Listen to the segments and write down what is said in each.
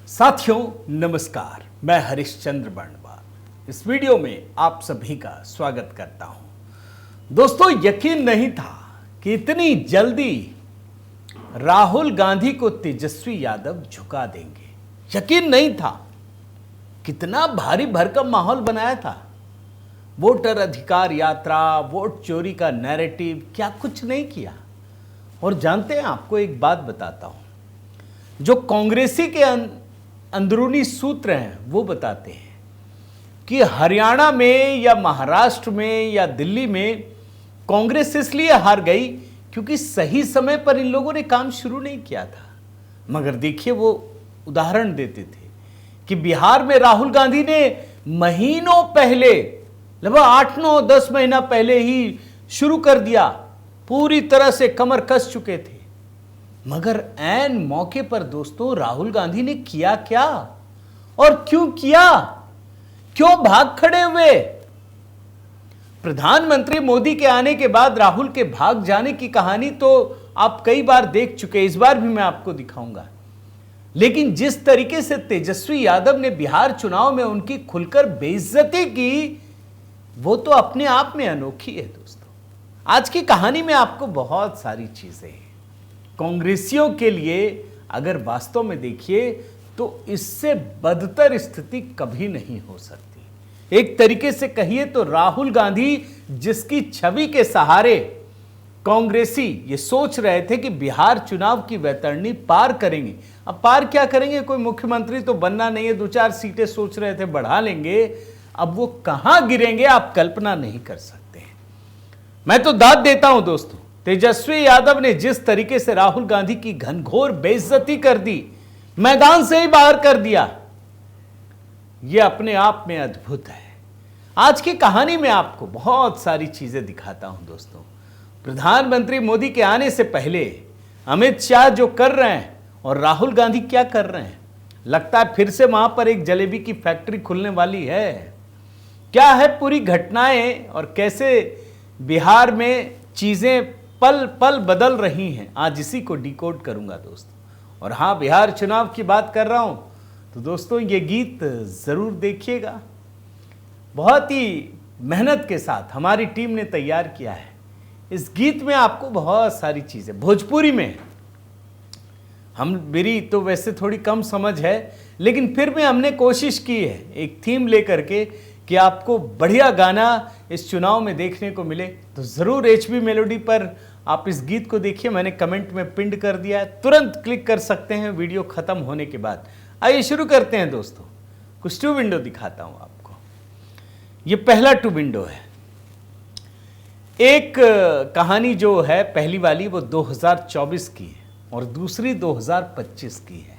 साथियों नमस्कार, मैं हरिश्चंद्र बर्णवाल इस वीडियो में आप सभी का स्वागत करता हूं। दोस्तों, यकीन नहीं था कि इतनी जल्दी राहुल गांधी को तेजस्वी यादव झुका देंगे। यकीन नहीं था। कितना भारी भरकम माहौल बनाया था। वोटर अधिकार यात्रा, वोट चोरी का नैरेटिव, क्या कुछ नहीं किया। और जानते हैं, आपको एक बात बताता हूं, जो कांग्रेसी के अंदरूनी सूत्र हैं वो बताते हैं कि हरियाणा में या महाराष्ट्र में या दिल्ली में कांग्रेस इसलिए हार गई क्योंकि सही समय पर इन लोगों ने काम शुरू नहीं किया था। मगर देखिए, वो उदाहरण देते थे कि बिहार में राहुल गांधी ने महीनों पहले, लगभग 8-9-10 महीना पहले ही शुरू कर दिया। पूरी तरह से कमर कस चुके थे। मगर ऐन मौके पर दोस्तों राहुल गांधी ने किया क्या और क्यों किया? क्यों भाग खड़े हुए? प्रधानमंत्री मोदी के आने के बाद राहुल के भाग जाने की कहानी तो आप कई बार देख चुके। इस बार भी मैं आपको दिखाऊंगा। लेकिन जिस तरीके से तेजस्वी यादव ने बिहार चुनाव में उनकी खुलकर बेइज्जती की, वो तो अपने आप में अनोखी है दोस्तों। आज की कहानी में आपको बहुत सारी चीजें हैं। कांग्रेसियों के लिए अगर वास्तव में देखिए तो इससे बदतर स्थिति कभी नहीं हो सकती। एक तरीके से कहिए तो राहुल गांधी, जिसकी छवि के सहारे कांग्रेसी ये सोच रहे थे कि बिहार चुनाव की वैतरणी पार करेंगे। अब पार क्या करेंगे? कोई मुख्यमंत्री तो बनना नहीं है। 2-4 सीटें सोच रहे थे बढ़ा लेंगे। अब वो कहां गिरेंगे आप कल्पना नहीं कर सकते हैं। मैं तो दाद देता हूं दोस्तों, तेजस्वी यादव ने जिस तरीके से राहुल गांधी की घनघोर बेइज्जती कर दी, मैदान से ही बाहर कर दिया, यह अपने आप में अद्भुत है। आज की कहानी में आपको बहुत सारी चीजें दिखाता हूं दोस्तों। प्रधानमंत्री मोदी के आने से पहले अमित शाह जो कर रहे हैं और राहुल गांधी क्या कर रहे हैं, लगता है फिर से वहां पर एक जलेबी की फैक्ट्री खुलने वाली है। क्या है पूरी घटनाएं और कैसे बिहार में चीजें पल पल बदल रही हैं, आज इसी को डिकोड करूंगा दोस्तों। और हां, बिहार चुनाव की बात कर रहा हूं तो दोस्तों ये गीत जरूर देखिएगा। बहुत ही मेहनत के साथ हमारी टीम ने तैयार किया है। इस गीत में आपको बहुत सारी चीजें भोजपुरी में, मेरी तो वैसे थोड़ी कम समझ है, लेकिन फिर भी हमने कोशिश की है एक थीम लेकर के कि आपको बढ़िया गाना इस चुनाव में देखने को मिले। तो जरूर HB मेलोडी पर आप इस गीत को देखिए। मैंने कमेंट में पिन कर दिया है, तुरंत क्लिक कर सकते हैं वीडियो खत्म होने के बाद। आइए शुरू करते हैं दोस्तों। कुछ 2 विंडो दिखाता हूं आपको। ये पहला 2 विंडो है। एक कहानी जो है पहली वाली वो 2024 की है और दूसरी 2025 की है।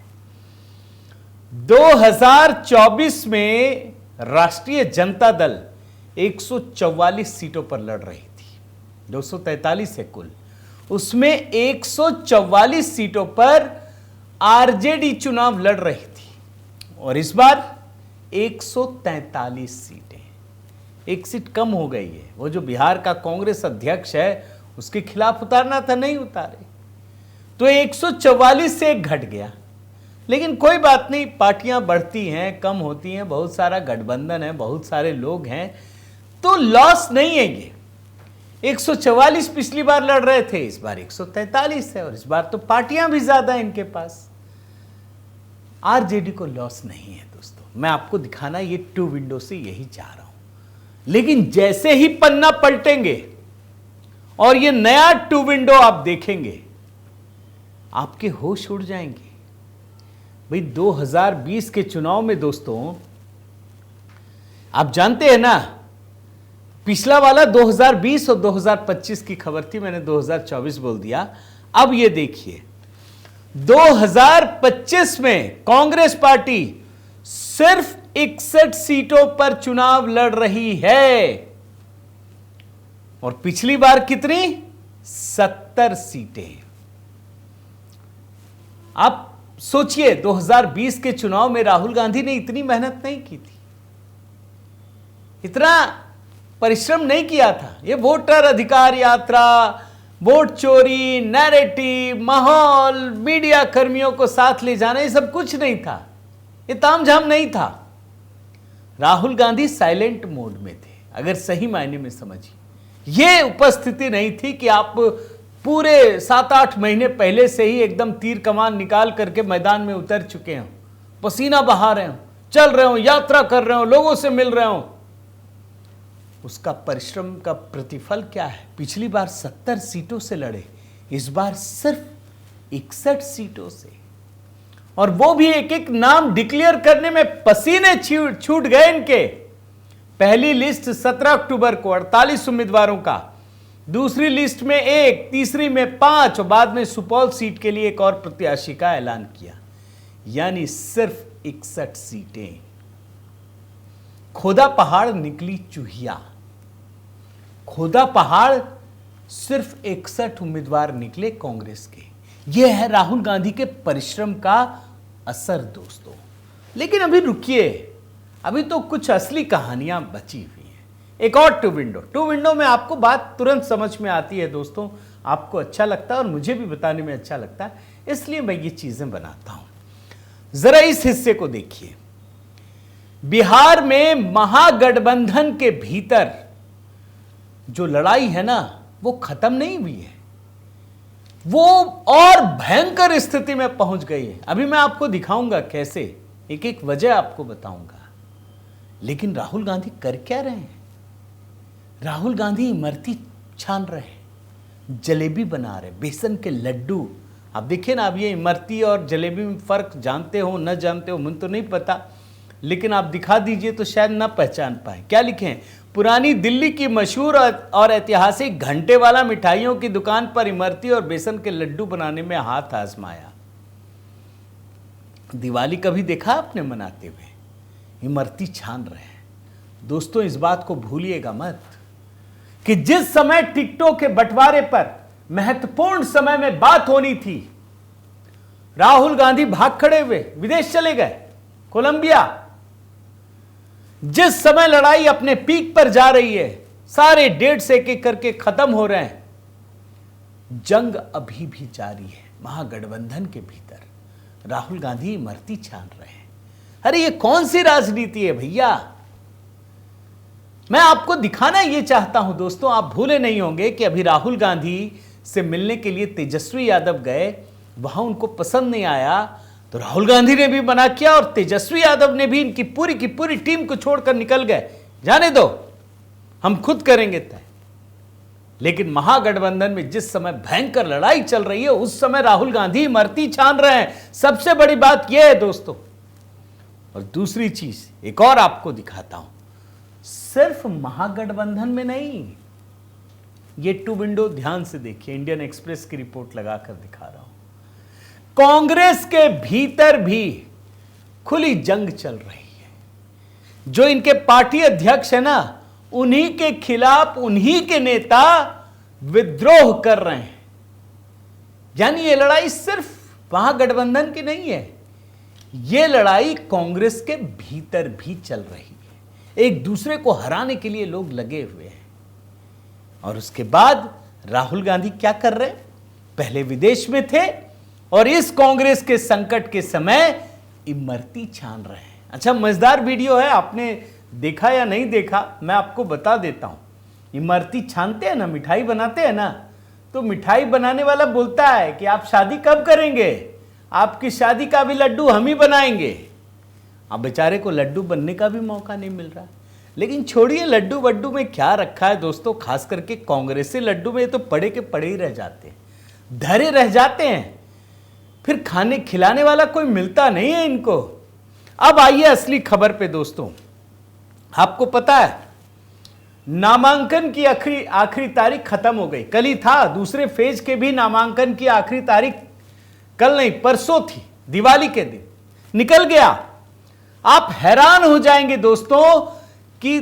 2024 में राष्ट्रीय जनता दल 144 सीटों पर लड़ रही थी। 243 है कुल, उसमें 144 सीटों पर आरजेडी चुनाव लड़ रही थी। और इस बार 143 सीटें, एक सीट कम हो गई है। वो जो बिहार का कांग्रेस अध्यक्ष है उसके खिलाफ उतारना था, नहीं उतारे, तो 144 से एक घट गया। लेकिन कोई बात नहीं, पार्टियां बढ़ती हैं, कम होती हैं, बहुत सारा गठबंधन है, बहुत सारे लोग हैं, तो लॉस नहीं है ये। 144 पिछली बार लड़ रहे थे, इस बार 143 है और इस बार तो पार्टियां भी ज्यादा हैं इनके पास। आरजेडी को लॉस नहीं है दोस्तों। मैं आपको दिखाना ये 2 विंडो से यही चाह रहा हूं। लेकिन जैसे ही पन्ना पलटेंगे और ये नया 2 विंडो आप देखेंगे, आपके होश उड़ जाएंगे। भाई 2020 के चुनाव में दोस्तों आप जानते हैं ना, पिछला वाला 2020 और 2025 की खबर थी, मैंने 2024 बोल दिया। अब ये देखिए, 2025 में कांग्रेस पार्टी सिर्फ 61 सीटों पर चुनाव लड़ रही है और पिछली बार कितनी? 70 सीटें। आप सोचिए, 2020 के चुनाव में राहुल गांधी ने इतनी मेहनत नहीं की थी, इतना परिश्रम नहीं किया था। ये वोटर अधिकार यात्रा, वोट चोरी, नैरेटिव, माहौल, मीडिया कर्मियों को साथ ले जाना, ये सब कुछ नहीं था। ये तामझाम नहीं था। राहुल गांधी साइलेंट मोड में थे, अगर सही मायने में समझिए। ये उपस्थिति नहीं थी कि आप पूरे 7-8 महीने पहले से ही एकदम तीर कमान निकाल करके मैदान में उतर चुके हों, पसीना बहा रहे हों, चल रहे हों, यात्रा कर रहे हों, लोगों से मिल रहे हों। उसका परिश्रम का प्रतिफल क्या है? पिछली बार 70 सीटों से लड़े, इस बार सिर्फ 61 सीटों से, और वो भी एक एक नाम डिक्लेयर करने में पसीने छूट गए इनके। पहली लिस्ट 17 अक्टूबर को 48 उम्मीदवारों का, दूसरी लिस्ट में 1, तीसरी में 5 और बाद में सुपौल सीट के लिए एक और प्रत्याशी का ऐलान किया, यानी सिर्फ 61 सीटें। खोदा पहाड़ निकली चूहिया। खोदा पहाड़ सिर्फ 61 उम्मीदवार निकले कांग्रेस के। यह है राहुल गांधी के परिश्रम का असर दोस्तों। लेकिन अभी रुकिए, अभी तो कुछ असली कहानियां बची हुई हैं। एक और टू विंडो में आपको बात तुरंत समझ में आती है दोस्तों, आपको अच्छा लगता है और मुझे भी बताने में अच्छा लगता है, इसलिए मैं ये चीजें बनाता हूं। जरा इस हिस्से को देखिए। बिहार में महागठबंधन के भीतर जो लड़ाई है ना, वो खत्म नहीं हुई है, वो और भयंकर स्थिति में पहुंच गई है। अभी मैं आपको दिखाऊंगा कैसे, एक एक वजह आपको बताऊंगा। लेकिन राहुल गांधी कर क्या रहे हैं? राहुल गांधी इमरती छान रहे हैं, जलेबी बना रहे, बेसन के लड्डू। आप देखिए ना, अब ये इमरती और जलेबी में फर्क जानते हो न जानते हो मुझे तो नहीं पता, लेकिन आप दिखा दीजिए तो शायद ना पहचान पाए। क्या लिखे हैं? पुरानी दिल्ली की मशहूर और ऐतिहासिक घंटे वाला मिठाइयों की दुकान पर इमरती और बेसन के लड्डू बनाने में हाथ आजमाया। दिवाली कभी देखा आपने मनाते हुए? इमरती छान रहे हैं दोस्तों। इस बात को भूलिएगा मत कि जिस समय टिकटों के बंटवारे पर महत्वपूर्ण समय में बात होनी थी, राहुल गांधी भाग खड़े हुए विदेश चले गए, कोलंबिया। जिस समय लड़ाई अपने पीक पर जा रही है, सारे डेट्स एक एक करके खत्म हो रहे हैं, जंग अभी भी जारी है महागठबंधन के भीतर। राहुल गांधी इमरती छान रहे हैं। अरे ये कौन सी राजनीति है भैया? मैं आपको दिखाना ये चाहता हूं दोस्तों। आप भूले नहीं होंगे कि अभी राहुल गांधी से मिलने के लिए तेजस्वी यादव गए, वहां उनको पसंद नहीं आया तो राहुल गांधी ने भी मना किया और तेजस्वी यादव ने भी इनकी पूरी की पूरी टीम को छोड़कर निकल गए, जाने दो हम खुद करेंगे तय। लेकिन महागठबंधन में जिस समय भयंकर लड़ाई चल रही है, उस समय राहुल गांधी इमरती छान रहे हैं। सबसे बड़ी बात यह है दोस्तों। और दूसरी चीज एक और आपको दिखाता हूं, सिर्फ महागठबंधन में नहीं, ये टू विंडो ध्यान से देखिए, इंडियन एक्सप्रेस की रिपोर्ट लगाकर दिखा रहा हूं। कांग्रेस के भीतर भी खुली जंग चल रही है। जो इनके पार्टी अध्यक्ष है ना, उन्हीं के खिलाफ उन्हीं के नेता विद्रोह कर रहे हैं। यानी ये लड़ाई सिर्फ महागठबंधन की नहीं है, ये लड़ाई कांग्रेस के भीतर भी चल रही है। एक दूसरे को हराने के लिए लोग लगे हुए हैं। और उसके बाद राहुल गांधी क्या कर रहे हैं? पहले विदेश में थे और इस कांग्रेस के संकट के समय इमरती छान रहे हैं। अच्छा, मजेदार वीडियो है, आपने देखा या नहीं देखा मैं आपको बता देता हूं। इमरती छानते हैं ना, मिठाई बनाते हैं ना, तो मिठाई बनाने वाला बोलता है कि आप शादी कब करेंगे? आपकी शादी का भी लड्डू हम ही बनाएंगे। अब बेचारे को लड्डू बनने का भी मौका नहीं मिल रहा। लेकिन छोड़िए लड्डू वड्डू में क्या रखा है दोस्तों, खास करके कांग्रेसी लड्डू में तो पड़े के पड़े ही रह जाते हैं, धरे रह जाते हैं, फिर खाने खिलाने वाला कोई मिलता नहीं है इनको। अब आइए असली खबर पे दोस्तों। आपको पता है नामांकन की आखिरी तारीख खत्म हो गई, कल ही था। दूसरे फेज के भी नामांकन की आखिरी तारीख कल नहीं परसों थी, दिवाली के दिन निकल गया। आप हैरान हो जाएंगे दोस्तों कि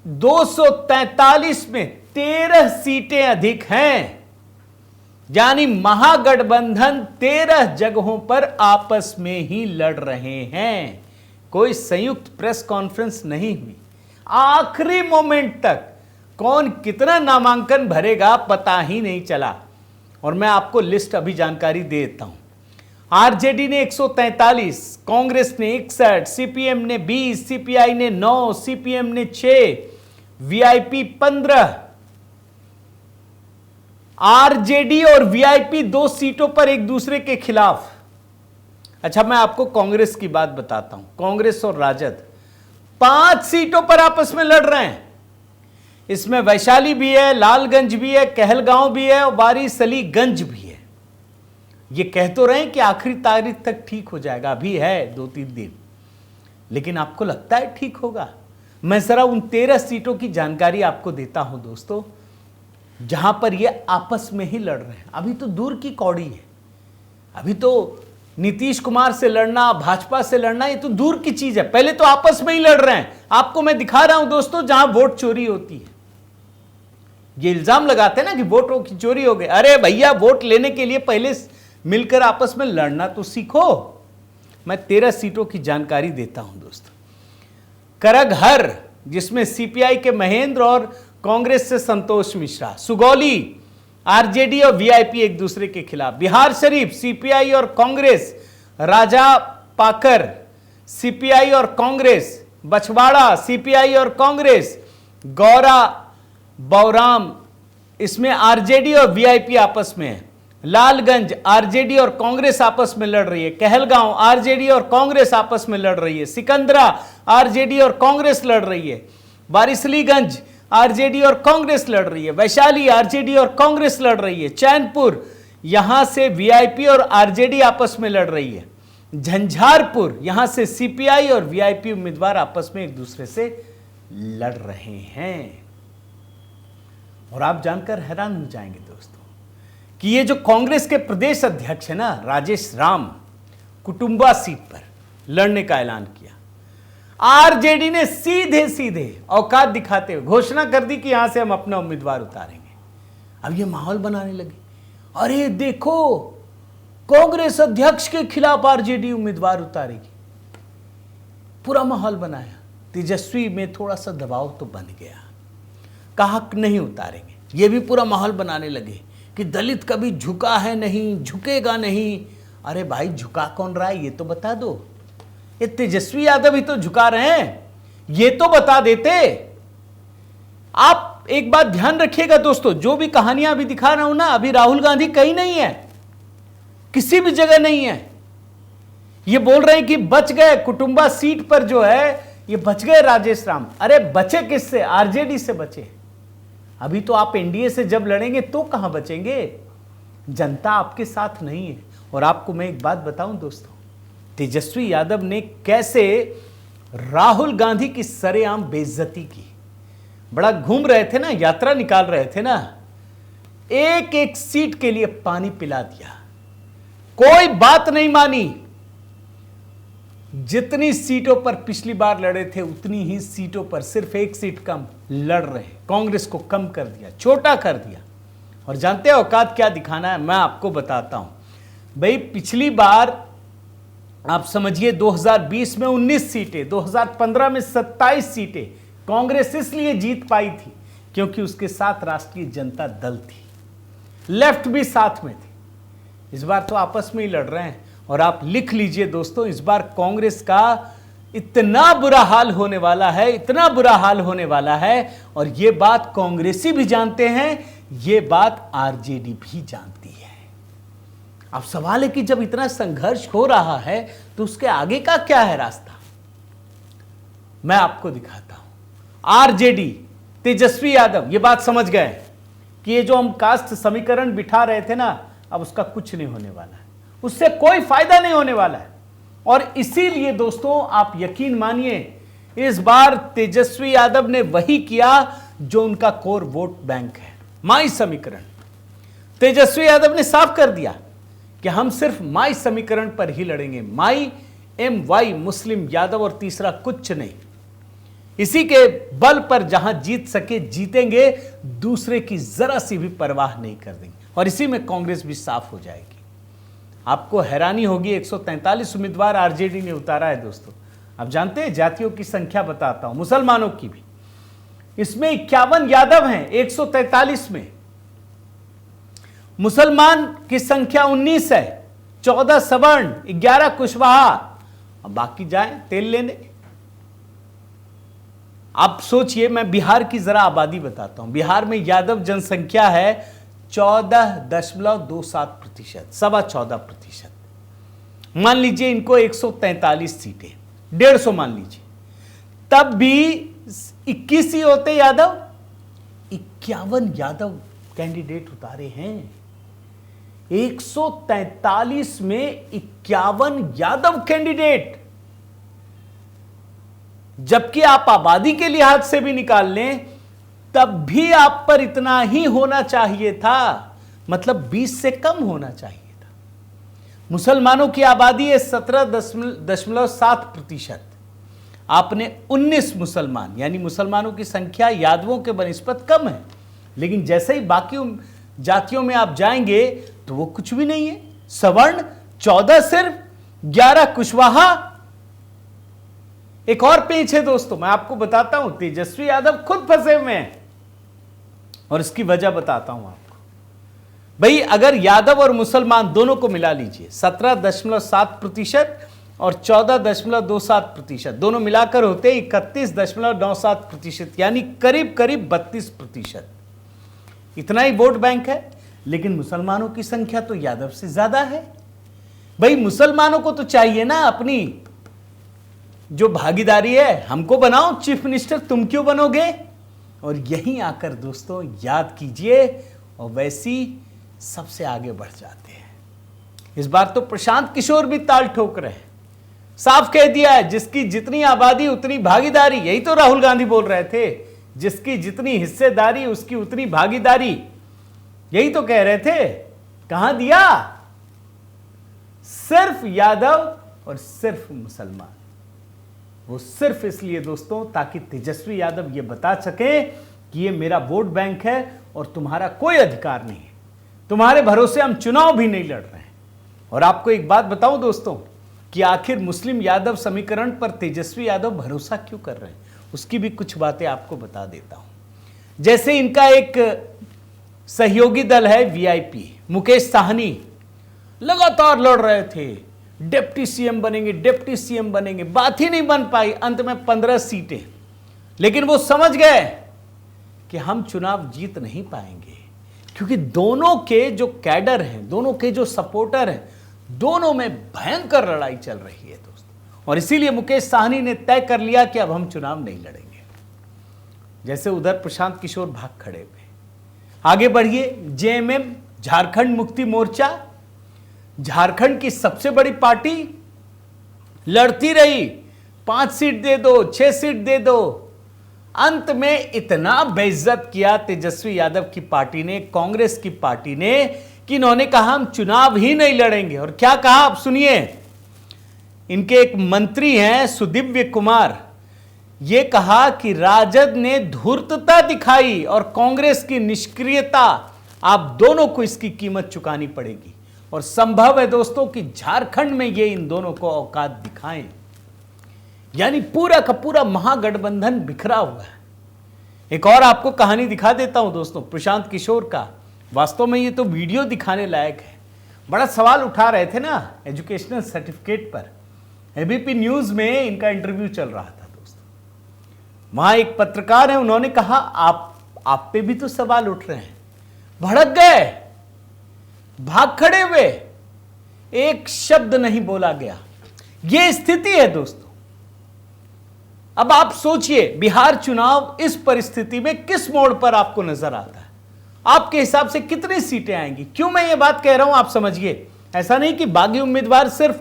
243 में 13 सीटें अधिक हैं। यानी महागठबंधन 13 जगहों पर आपस में ही लड़ रहे हैं। कोई संयुक्त प्रेस कॉन्फ्रेंस नहीं हुई। आखिरी मोमेंट तक कौन कितना नामांकन भरेगा पता ही नहीं चला। और मैं आपको लिस्ट अभी जानकारी दे देता हूं। आरजेडी ने 143, कांग्रेस ने 61, सीपीएम ने 20, सीपीआई ने 9, सीपीएम ने 6, वीआईपी 15। आरजेडी और वीआईपी 2 सीटों पर एक दूसरे के खिलाफ। अच्छा, मैं आपको कांग्रेस की बात बताता हूं। कांग्रेस और राजद 5 सीटों पर आपस में लड़ रहे हैं। इसमें वैशाली भी है, लालगंज भी है, कहलगांव भी है और वारिसलीगंज भी है। ये कह तो रहे हैं कि आखिरी तारीख तक ठीक हो जाएगा, अभी है 2-3 दिन, लेकिन आपको लगता है ठीक होगा? मैं जरा उन 13 सीटों की जानकारी आपको देता हूं दोस्तों, जहां पर ये आपस में ही लड़ रहे हैं। अभी तो दूर की कौड़ी है, अभी तो नीतीश कुमार से लड़ना, भाजपा से लड़ना, ये तो दूर की चीज है। पहले तो आपस में ही लड़ रहे हैं। आपको मैं दिखा रहा हूं दोस्तों, जहां वोट चोरी होती है। ये इल्जाम लगाते हैं ना कि वोटों की चोरी हो गई। अरे भैया, वोट लेने के लिए पहले मिलकर आपस में लड़ना तो सीखो। मैं 13 सीटों की जानकारी देता हूं दोस्तों। करगहर, जिसमें सीपीआई के महेंद्र और कांग्रेस से संतोष मिश्रा। सुगौली, आरजेडी और वीआईपी एक दूसरे के खिलाफ। बिहार शरीफ, सीपीआई और कांग्रेस। राजा पाकर, सीपीआई और कांग्रेस। बछवाड़ा, सीपीआई और कांग्रेस। गौरा बौराम, इसमें आरजेडी और वीआईपी आपस में है। लालगंज, आरजेडी और कांग्रेस आपस में लड़ रही है। कहलगांव, आरजेडी और कांग्रेस आपस में लड़ रही है। सिकंदरा, आरजेडी और कांग्रेस लड़ रही है। वारिसलीगंज, आरजेडी और कांग्रेस लड़ रही है। वैशाली, आरजेडी और कांग्रेस लड़ रही है। चैनपुर, यहां से वीआईपी और आरजेडी आपस में लड़ रही है। झंझारपुर, यहां से सीपीआई और वीआईपी उम्मीदवार आपस में एक दूसरे से लड़ रहे हैं। और आप जानकर हैरान हो जाएंगे दोस्तों कि ये जो कांग्रेस के प्रदेश अध्यक्ष है ना, राजेश राम, कुटुंबा सीट पर लड़ने का ऐलान किया। आरजेडी ने सीधे सीधे औकात दिखाते हुए घोषणा कर दी कि यहां से हम अपना उम्मीदवार उतारेंगे। अब ये माहौल बनाने लगे, अरे देखो, कांग्रेस अध्यक्ष के खिलाफ आरजेडी उम्मीदवार उतारेगी। पूरा माहौल बनाया। तेजस्वी में थोड़ा सा दबाव तो बन गया, कहा नहीं उतारेंगे। ये भी पूरा माहौल बनाने लगे कि दलित कभी झुका है नहीं, झुकेगा नहीं। अरे भाई, झुका कौन रहा है ये तो बता दो। ये तेजस्वी यादव ही तो झुका रहे हैं, ये तो बता देते। आप एक बात ध्यान रखिएगा दोस्तों, जो भी कहानियां अभी दिखा रहा हूं ना, अभी राहुल गांधी कहीं नहीं है, किसी भी जगह नहीं है। ये बोल रहे हैं कि बच गए कुटुंबा सीट पर, जो है ये बच गए राजेश राम। अरे बचे किससे? आरजेडी से बचे। अभी तो आप एनडीए से जब लड़ेंगे तो कहां बचेंगे? जनता आपके साथ नहीं है। और आपको मैं एक बात बताऊं दोस्तों, तेजस्वी यादव ने कैसे राहुल गांधी की सरेआम बेइज्जती की। बड़ा घूम रहे थे ना, यात्रा निकाल रहे थे ना, एक एक सीट के लिए पानी पिला दिया, कोई बात नहीं मानी। जितनी सीटों पर पिछली बार लड़े थे उतनी ही सीटों पर सिर्फ एक सीट कम लड़ रहे। कांग्रेस को कम कर दिया, छोटा कर दिया। और जानते हो औकात क्या दिखाना है? मैं आपको बताता हूं भाई। पिछली बार आप समझिए 2020 में 19 सीटें, 2015 में 27 सीटें कांग्रेस इसलिए जीत पाई थी क्योंकि उसके साथ राष्ट्रीय जनता दल थी, लेफ्ट भी साथ में थी। इस बार तो आपस में ही लड़ रहे हैं। और आप लिख लीजिए दोस्तों, इस बार कांग्रेस का इतना बुरा हाल होने वाला है, इतना बुरा हाल होने वाला है। और यह बात कांग्रेसी भी जानते हैं, यह बात आरजेडी भी जानती है। अब सवाल है कि जब इतना संघर्ष हो रहा है तो उसके आगे का क्या है रास्ता? मैं आपको दिखाता हूं। आरजेडी, तेजस्वी यादव ये बात समझ गए कि ये जो हम कास्ट समीकरण बिठा रहे थे ना, अब उसका कुछ नहीं होने वाला है, उससे कोई फायदा नहीं होने वाला है। और इसीलिए दोस्तों आप यकीन मानिए, इस बार तेजस्वी यादव ने वही किया जो उनका कोर वोट बैंक है, माई समीकरण। तेजस्वी यादव ने साफ कर दिया कि हम सिर्फ माई समीकरण पर ही लड़ेंगे। माई MY, मुस्लिम, यादव और तीसरा कुछ नहीं। इसी के बल पर जहां जीत सके जीतेंगे, दूसरे की जरा सी भी परवाह नहीं कर देंगे। और इसी में कांग्रेस भी साफ हो जाएगी। आपको हैरानी होगी, 143 उम्मीदवार आरजेडी ने उतारा है दोस्तों। अब जानते हैं जातियों की संख्या बताता हूं, मुसलमानों की भी। इसमें 51 यादव हैं 143 में। मुसलमान की संख्या 19 है, 14 सवर्ण, 11 कुशवाहा, अब बाकी जाएं तेल लेने। आप सोचिए, मैं बिहार की जरा आबादी बताता हूं। बिहार में यादव जनसंख्या है 14.27%, 14.25%। मान लीजिए इनको 143 सीटें, 150 मान लीजिए, तब भी 21 ही होते यादव। 51 यादव कैंडिडेट उतारे हैं। 143 में 51 यादव कैंडिडेट, जबकि आप आबादी के लिहाज से भी निकाल लें तब भी आप पर इतना ही होना चाहिए था, मतलब 20 से कम होना चाहिए था। मुसलमानों की आबादी है 17.7%। आपने 19 मुसलमान, यानी मुसलमानों की संख्या यादवों के बनिस्बत कम है, लेकिन जैसे ही बाकी जातियों में आप जाएंगे तो वो कुछ भी नहीं है। सवर्ण 14 सिर्फ, 11 कुशवाहा। एक और पेच है दोस्तों, मैं आपको बताता हूं। तेजस्वी यादव खुद फंसे हुए हैं और इसकी वजह बताता हूं आपको। भाई अगर यादव और मुसलमान दोनों को मिला लीजिए, 17.7% और 14.27%, दोनों मिलाकर होते 31.97%, यानी करीब करीब 32%। इतना ही वोट बैंक है, लेकिन मुसलमानों की संख्या तो यादव से ज्यादा है। भाई मुसलमानों को तो चाहिए ना अपनी जो भागीदारी है, हमको बनाओ चीफ मिनिस्टर, तुम क्यों बनोगे? और यहीं आकर दोस्तों याद कीजिए, और वैसी सबसे आगे बढ़ जाते हैं। इस बार तो प्रशांत किशोर भी ताल ठोक रहे हैं। साफ कह दिया है, जिसकी जितनी आबादी उतनी भागीदारी। यही तो राहुल गांधी बोल रहे थे, जिसकी जितनी हिस्सेदारी उसकी उतनी भागीदारी। यही तो कह रहे थे। कहां दिया? सिर्फ यादव और सिर्फ मुसलमान। वो सिर्फ इसलिए दोस्तों ताकि तेजस्वी यादव ये बता सके कि ये मेरा वोट बैंक है और तुम्हारा कोई अधिकार नहीं है, तुम्हारे भरोसे हम चुनाव भी नहीं लड़ रहे हैं। और आपको एक बात बताऊं दोस्तों कि आखिर मुस्लिम यादव समीकरण पर तेजस्वी यादव भरोसा क्यों कर रहे हैं, उसकी भी कुछ बातें आपको बता देता हूं। जैसे इनका एक सहयोगी दल है वीआईपी, मुकेश साहनी, लगातार लड़ रहे थे, डिप्टी सीएम बनेंगे, डिप्टी सीएम बनेंगे, बात ही नहीं बन पाई। अंत में 15 सीटें, लेकिन वो समझ गए कि हम चुनाव जीत नहीं पाएंगे, क्योंकि दोनों के जो कैडर हैं, दोनों के जो सपोर्टर हैं, दोनों में भयंकर लड़ाई चल रही है दोस्तों। और इसीलिए मुकेश साहनी ने तय कर लिया कि अब हम चुनाव नहीं लड़ेंगे। जैसे उधर प्रशांत किशोर भाग खड़े हुए। आगे बढ़िए, जेएमएम, झारखंड मुक्ति मोर्चा, झारखंड की सबसे बड़ी पार्टी, लड़ती रही, 5 सीट दे दो, 6 सीट दे दो। अंत में इतना बेइज्जत किया तेजस्वी यादव की पार्टी ने, कांग्रेस की पार्टी ने, कि इन्होंने कहा हम चुनाव ही नहीं लड़ेंगे। और क्या कहा आप सुनिए। इनके एक मंत्री हैं सुदिव्य कुमार, ये कहा कि राजद ने धूर्तता दिखाई और कांग्रेस की निष्क्रियता, आप दोनों को इसकी कीमत चुकानी पड़ेगी। और संभव है दोस्तों कि झारखंड में ये इन दोनों को औकात दिखाएं। यानी पूरा का पूरा महागठबंधन बिखरा हुआ है। एक और आपको कहानी दिखा देता हूं दोस्तों प्रशांत किशोर का। वास्तव में ये तो वीडियो दिखाने लायक है। बड़ा सवाल उठा रहे थे ना एजुकेशनल सर्टिफिकेट पर। एबीपी न्यूज में इनका इंटरव्यू चल रहा था दोस्तों। वहां एक पत्रकार है, उन्होंने कहा आप पे भी तो सवाल उठ रहे हैं। भड़क गए, भाग खड़े हुए, एक शब्द नहीं बोला गया। यह स्थिति है दोस्तों। अब आप सोचिए, बिहार चुनाव इस परिस्थिति में किस मोड़ पर आपको नजर आता है? आपके हिसाब से कितनी सीटें आएंगी? क्यों मैं ये बात कह रहा हूं, आप समझिए। ऐसा नहीं कि बागी उम्मीदवार सिर्फ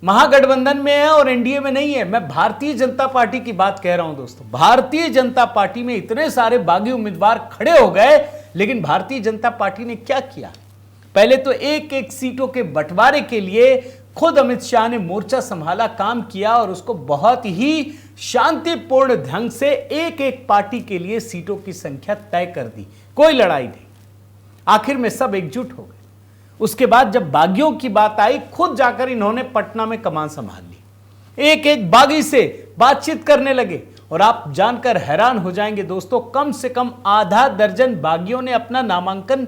महागठबंधन में है और एनडीए में नहीं है। मैं भारतीय जनता पार्टी की बात कह रहा हूं दोस्तों। भारतीय जनता पार्टी में इतने सारे बागी उम्मीदवार खड़े हो गए, लेकिन भारतीय जनता पार्टी ने क्या किया? पहले तो एक एक सीटों के बंटवारे के लिए खुद अमित शाह ने मोर्चा संभाला, काम किया और उसको बहुत ही शांतिपूर्ण ढंग से एक एक पार्टी के लिए सीटों की संख्या तय कर दी। कोई लड़ाई नहीं, आखिर में सब एकजुट हो गए। उसके बाद जब बागियों की बात आई, खुद जाकर इन्होंने पटना में कमान संभाल ली, एक एक बागी से बातचीत करने लगे। और आप जानकर हैरान हो जाएंगे दोस्तों, कम से कम आधा दर्जन बागियों ने अपना नामांकन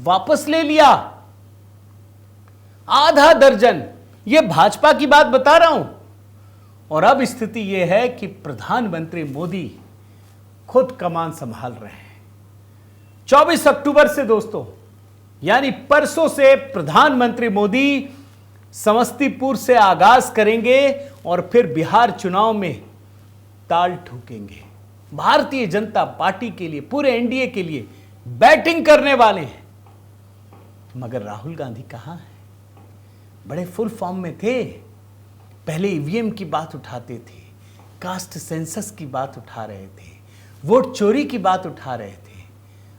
वापस ले लिया। आधा दर्जन। ये भाजपा की बात बता रहा हूं। और अब स्थिति यह है कि प्रधानमंत्री मोदी खुद कमान संभाल रहे हैं। 24 अक्टूबर से दोस्तों, यानी परसों से प्रधानमंत्री मोदी समस्तीपुर से आगाज करेंगे और फिर बिहार चुनाव में ताल ठोकेंगे। भारतीय जनता पार्टी के लिए, पूरे एनडीए के लिए बैटिंग करने वाले हैं। मगर राहुल गांधी कहां है? बड़े फुल फॉर्म में थे। पहले ईवीएम की बात उठाते थे, कास्ट सेंसस की बात उठा रहे थे, वोट चोरी की बात उठा रहे थे।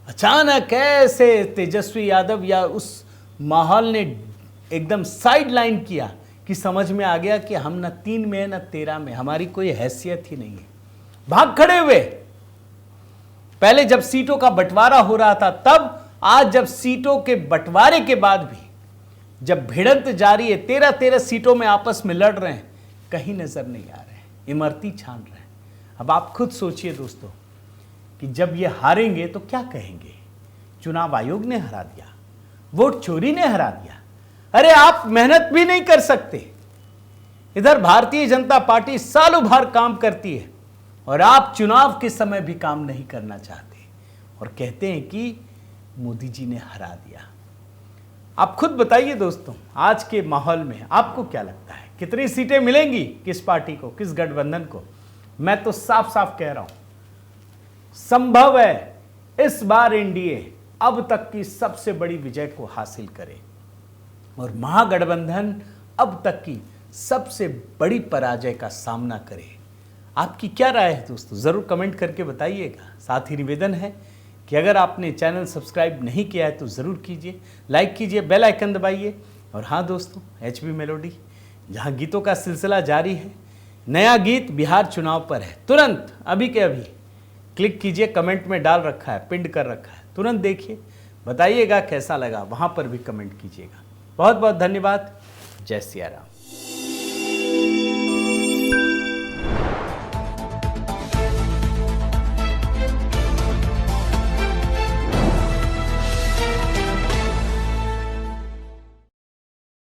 अचानक ऐसे तेजस्वी यादव या उस माहौल ने एकदम साइड लाइन किया कि समझ में आ गया कि हम न 3 में न 13 में, हमारी कोई हैसियत ही नहीं है। भाग खड़े हुए। पहले जब सीटों का बंटवारा हो रहा था तब, आज जब सीटों के बंटवारे के बाद भी जब भिड़ंत जारी है, 13-13 सीटों में आपस में लड़ रहे हैं, कहीं नजर नहीं आ रहे हैं, इमरती छान रहे हैं। अब आप खुद सोचिए दोस्तों कि जब ये हारेंगे तो क्या कहेंगे? चुनाव आयोग ने हरा दिया, वोट चोरी ने हरा दिया। अरे आप मेहनत भी नहीं कर सकते। इधर भारतीय जनता पार्टी सालों भर काम करती है और आप चुनाव के समय भी काम नहीं करना चाहते और कहते हैं कि मोदी जी ने हरा दिया। आप खुद बताइए दोस्तों, आज के माहौल में आपको क्या लगता है? कितनी सीटें मिलेंगी किस पार्टी को, किस गठबंधन को? मैं तो साफ साफ कह रहा हूं, संभव है इस बार एनडीए अब तक की सबसे बड़ी विजय को हासिल करे और महागठबंधन अब तक की सबसे बड़ी पराजय का सामना करे। आपकी क्या राय है दोस्तों? जरूर कमेंट करके बताइएगा। साथ ही निवेदन है कि अगर आपने चैनल सब्सक्राइब नहीं किया है तो ज़रूर कीजिए, लाइक कीजिए, बेल आइकन दबाइए। और हाँ दोस्तों, HB मेलोडी, जहाँ गीतों का सिलसिला जारी है, नया गीत बिहार चुनाव पर है। तुरंत अभी के अभी क्लिक कीजिए, कमेंट में डाल रखा है, पिंड कर रखा है, तुरंत देखिए, बताइएगा कैसा लगा, वहाँ पर भी कमेंट कीजिएगा। बहुत बहुत धन्यवाद। जय सिया राम।